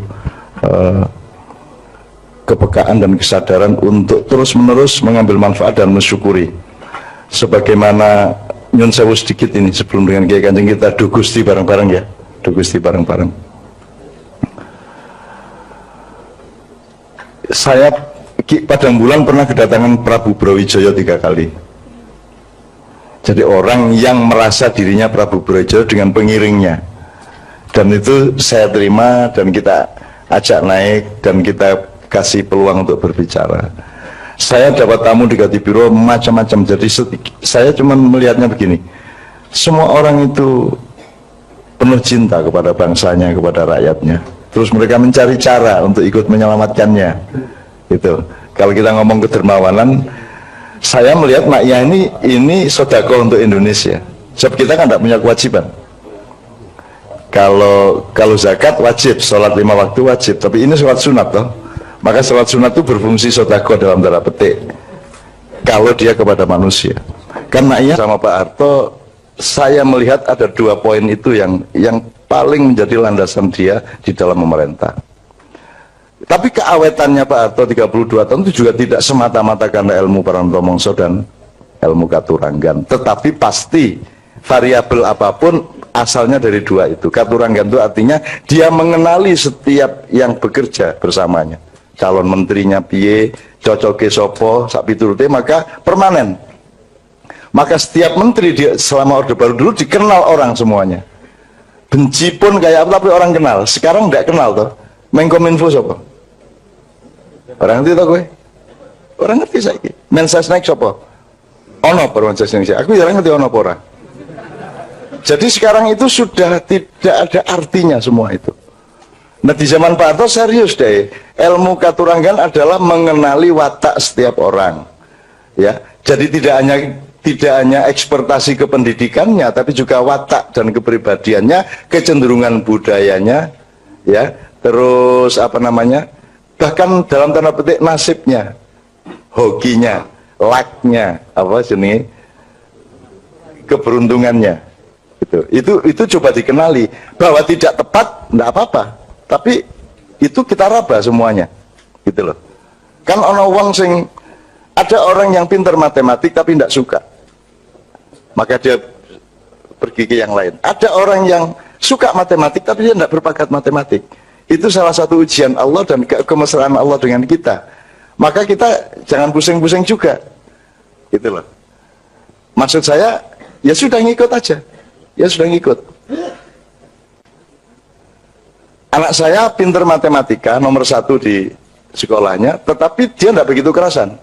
kepekaan dan kesadaran untuk terus-menerus mengambil manfaat dan mensyukuri. Sebagaimana nyun sewu sedikit ini sebelum dengan Kiai Kanjeng kita do Gusti bareng-bareng ya, do Gusti bareng-bareng. Saya Padang Bulan pernah kedatangan Prabu Brawijaya 3 kali. Jadi orang yang merasa dirinya Prabu Brawijaya dengan pengiringnya, dan itu saya terima dan kita ajak naik dan kita kasih peluang untuk berbicara. Saya dapat tamu di Gatibiro macam-macam. Jadi saya cuma melihatnya begini, semua orang itu penuh cinta kepada bangsanya, kepada rakyatnya. Terus mereka mencari cara untuk ikut menyelamatkannya. Gitu. Kalau kita ngomong kedermawanan, saya melihat maknya ini sodako untuk Indonesia. Sebab kita kan tidak punya kewajiban. Kalau zakat wajib, sholat 5 waktu wajib, tapi ini sholat sunat toh. Maka sholat sunat itu berfungsi sodako dalam tanda petik kalau dia kepada manusia. Karena sama Pak Harto, saya melihat ada 2 poin itu yang paling menjadi landasan dia di dalam memerintah. Tapi keawetannya Pak Harto 32 tahun itu juga tidak semata-mata karena ilmu Parantomongso dan ilmu Katuranggan, tetapi pasti variabel apapun asalnya dari 2 itu. Katuranggan itu artinya dia mengenali setiap yang bekerja bersamanya, calon menterinya piye, cocoke sopo, sak piturute, maka permanen. Maka setiap menteri dia selama Orde Baru dulu dikenal orang semuanya. Benci pun kayak apa tapi orang kenal. Sekarang tidak kenal toh. Menkominfo sopo? Orang ngerti toh gue? Orang ngerti saiki. Mensesnek sopo? Ono per Mensesnek. Aku jarang ngerti ono apa orang. Jadi sekarang itu sudah tidak ada artinya semua itu. Nah di zaman Pak Harto serius deh, ilmu Katuranggan adalah mengenali watak setiap orang, ya. Jadi tidak hanya ekspertasi kependidikannya, tapi juga watak dan kepribadiannya, kecenderungan budayanya, ya. Terus apa namanya? Bahkan dalam tanda petik nasibnya, hokinya, lucknya, apa jenis keberuntungannya, itu coba dikenali. Bahwa tidak tepat, tidak apa-apa. Tapi itu kita raba semuanya, gitu loh. Kan ono wong sing, ada orang yang pintar matematik tapi tidak suka, maka dia pergi ke yang lain. Ada orang yang suka matematik tapi dia tidak berbakat matematik. Itu salah satu ujian Allah dan kemesraan Allah dengan kita. Maka kita jangan pusing-pusing juga, gitu loh. Maksud saya, ya sudah ngikut aja, ya sudah ngikut. Anak saya pinter matematika, nomor 1 di sekolahnya, tetapi dia tidak begitu kerasan.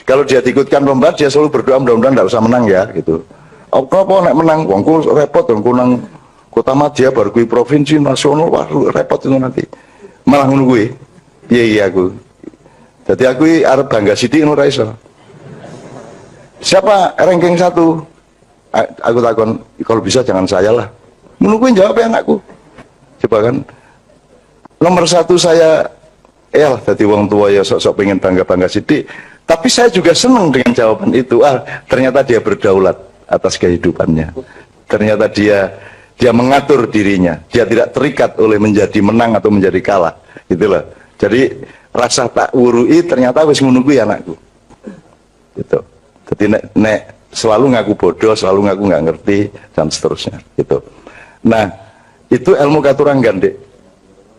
Kalau dia diikutkan lomba, dia selalu berdoa mudah-mudahan tidak usah menang ya, gitu. Apa nek menang, wongku repot, wongku nang Kota Madya baru kui provinsi nasional, wah repot itu nanti. Malah ngono kuwi. Iya aku. Jadi aku arep bangga sithik ngono ra iso. Siapa ranking 1? Aku takon, kalau bisa jangan saya lah. Ngono kuwi jawab anakku. Coba kan, nomor 1 saya lah jadi wong tua ya sok-sok pengen bangga-bangga sidik, tapi saya juga senang dengan jawaban itu. Ternyata dia berdaulat atas kehidupannya, ternyata dia mengatur dirinya, dia tidak terikat oleh menjadi menang atau menjadi kalah, gitu loh. Jadi rasa tak wurui ternyata wis ngono kuwi anakku, gitu. Jadi nek selalu ngaku bodoh, selalu ngaku nggak ngerti dan seterusnya, gitu. Nah itu ilmu Katuranggan, Dek.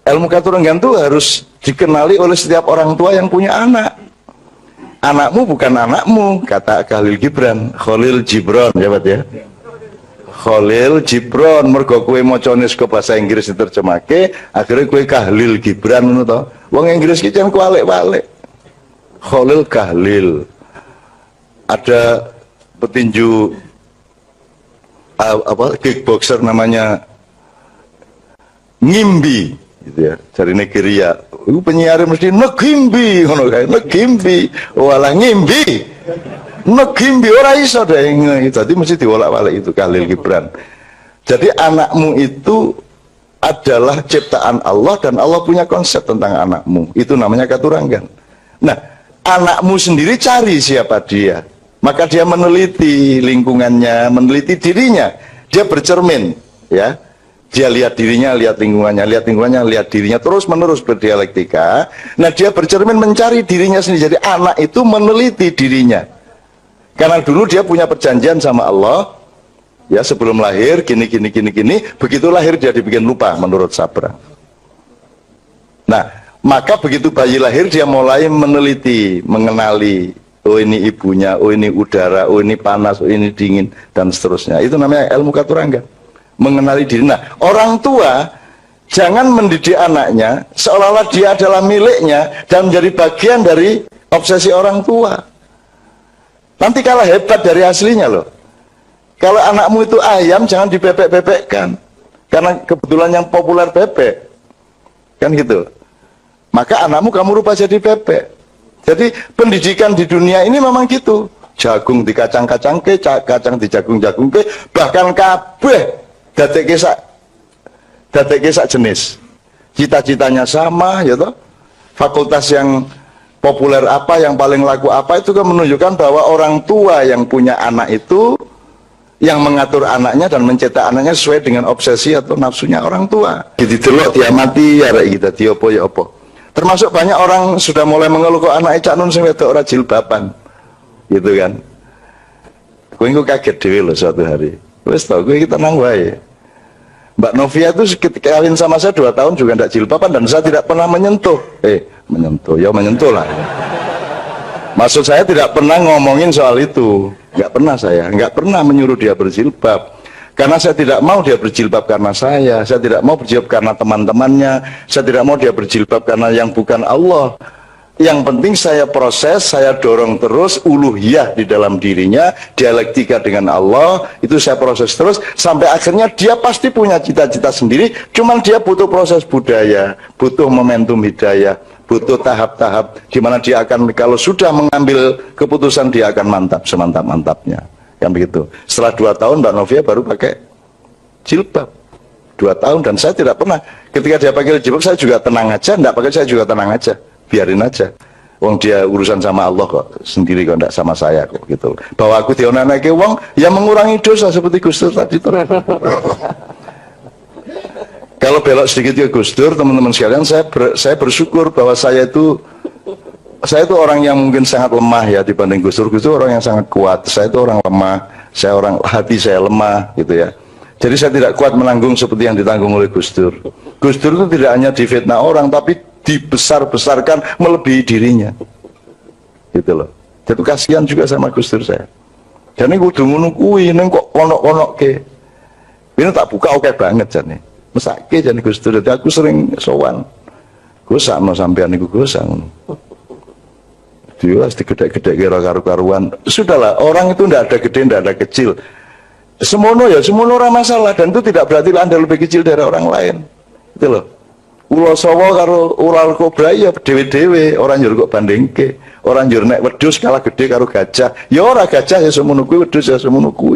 Ilmu Katuranggan itu harus dikenali oleh setiap orang tua yang punya anak. Anakmu bukan anakmu, kata Khalil Gibran, Khalil Gibran, ya Pak ya. Khalil Gibran, mergo kowe macane saka bahasa Inggris diterjemahke, akhirnya kowe Khalil Gibran ngono to. Wong Inggris ki jan kualik-walik. Khalil Kahlil. Ada petinju kickboxer namanya Ngimbi, gitu ya, dari Nigeria. Itu penyiar mesti Negimbi, ngono kae, Negimbi, walah Ngimbi, Negimbi ora iso deh, jadi mesti diwolak-walik itu Khalil Gibran. Jadi anakmu itu adalah ciptaan Allah dan Allah punya konsep tentang anakmu. Itu namanya katuranggan. Nah, anakmu sendiri cari siapa dia. Maka dia meneliti lingkungannya, meneliti dirinya. Dia bercermin, ya. Dia lihat dirinya, lihat lingkungannya, lihat dirinya, terus menerus berdialektika. Nah, dia bercermin mencari dirinya sendiri. Jadi anak itu meneliti dirinya. Karena dulu dia punya perjanjian sama Allah, ya, sebelum lahir gini. Begitu lahir dia dibikin lupa menurut Sabra. Nah, maka begitu bayi lahir dia mulai meneliti, mengenali, oh ini ibunya, oh ini udara, oh ini panas, oh ini dingin, dan seterusnya. Itu namanya ilmu katurangga, mengenali diri. Nah, orang tua jangan mendidik anaknya seolah-olah dia adalah miliknya dan menjadi bagian dari obsesi orang tua. Nanti kalah hebat dari aslinya loh. Kalau anakmu itu ayam, jangan dibebek-bebekkan. Karena kebetulan yang populer bebek. Kan gitu. Maka anakmu kamu rubah jadi bebek. Jadi pendidikan di dunia ini memang gitu. Jagung di kacang-kacang ke, kacang di jagung-jagung ke, bahkan kabeh dadekke sak jenis. Cita-citanya sama, ya toh. Fakultas yang populer apa, yang paling laku apa, itu kan menunjukkan bahwa orang tua yang punya anak itu yang mengatur anaknya dan mencetak anaknya sesuai dengan obsesi atau nafsunya orang tua. Didelok diamati arek kita diopo ya apa. Termasuk banyak orang sudah mulai mengeluh kok anake cak nun sing wedok ora jilbaban. Gitu kan. Kowe engko kaget dhewe lho suatu hari. Wis tau kowe iki tenang wae. Mbak Novia itu ketika kawin sama saya 2 tahun juga tidak jilbaban dan saya tidak pernah menyentuh. Menyentuh, ya menyentuh lah. Maksud saya tidak pernah ngomongin soal itu. Nggak pernah saya, nggak pernah menyuruh dia berjilbab. Karena saya tidak mau dia berjilbab karena saya tidak mau berjilbab karena teman-temannya, saya tidak mau dia berjilbab karena yang bukan Allah. Yang penting saya proses, saya dorong terus uluhiyah di dalam dirinya, dialektika dengan Allah, itu saya proses terus, sampai akhirnya dia pasti punya cita-cita sendiri, cuman dia butuh proses budaya, butuh momentum hidayah, butuh tahap-tahap di mana dia akan, kalau sudah mengambil keputusan dia akan mantap semantap-mantapnya, kan begitu. Setelah 2 tahun Mbak Novia baru pakai jilbab, 2 tahun, dan saya tidak pernah ketika dia pakai jilbab saya juga tenang aja, enggak pakai saya juga tenang aja, biarin aja. Wong dia urusan sama Allah kok, sendiri kok, enggak sama saya kok, gitu. Bahwa aku dionanake wong ya mengurangi dosa seperti Gus Dur tadi itu. Kalau belok sedikit ke Gus Dur, teman-teman sekalian, saya bersyukur bahwa saya itu orang yang mungkin sangat lemah ya dibanding Gus Dur. Gus Dur orang yang sangat kuat, saya itu orang lemah, hati saya lemah gitu ya. Jadi saya tidak kuat menanggung seperti yang ditanggung oleh Gus Dur. Gus Dur itu tidak hanya difitnah orang, tapi dibesar-besarkan melebihi dirinya. Gitu loh. Jadi kasihan juga sama Gus Dur saya. Dan ini kudu ngono kuwi, ning kok onok-onok ke. Ini tak buka oke banget jane. Mesake jane Gus Dur, dadi aku sering sowan. Gus sakno sampean niku Gus ngono. Dia digedek-gedek kira karu-karuan. Sudahlah, orang itu tidak ada gede, tidak ada kecil. Semono ya, semono ora masalah, dan itu tidak berarti Anda lebih kecil dari orang lain. Itu loh. Ulo Sawa karo ular kobra ya dewe-dewe, orang njur kok bandingke. Orang njur nek wedhus kalah gede karo gajah. Ya ora, gajah ya semono kuwi, wedhus ya semono kuwi.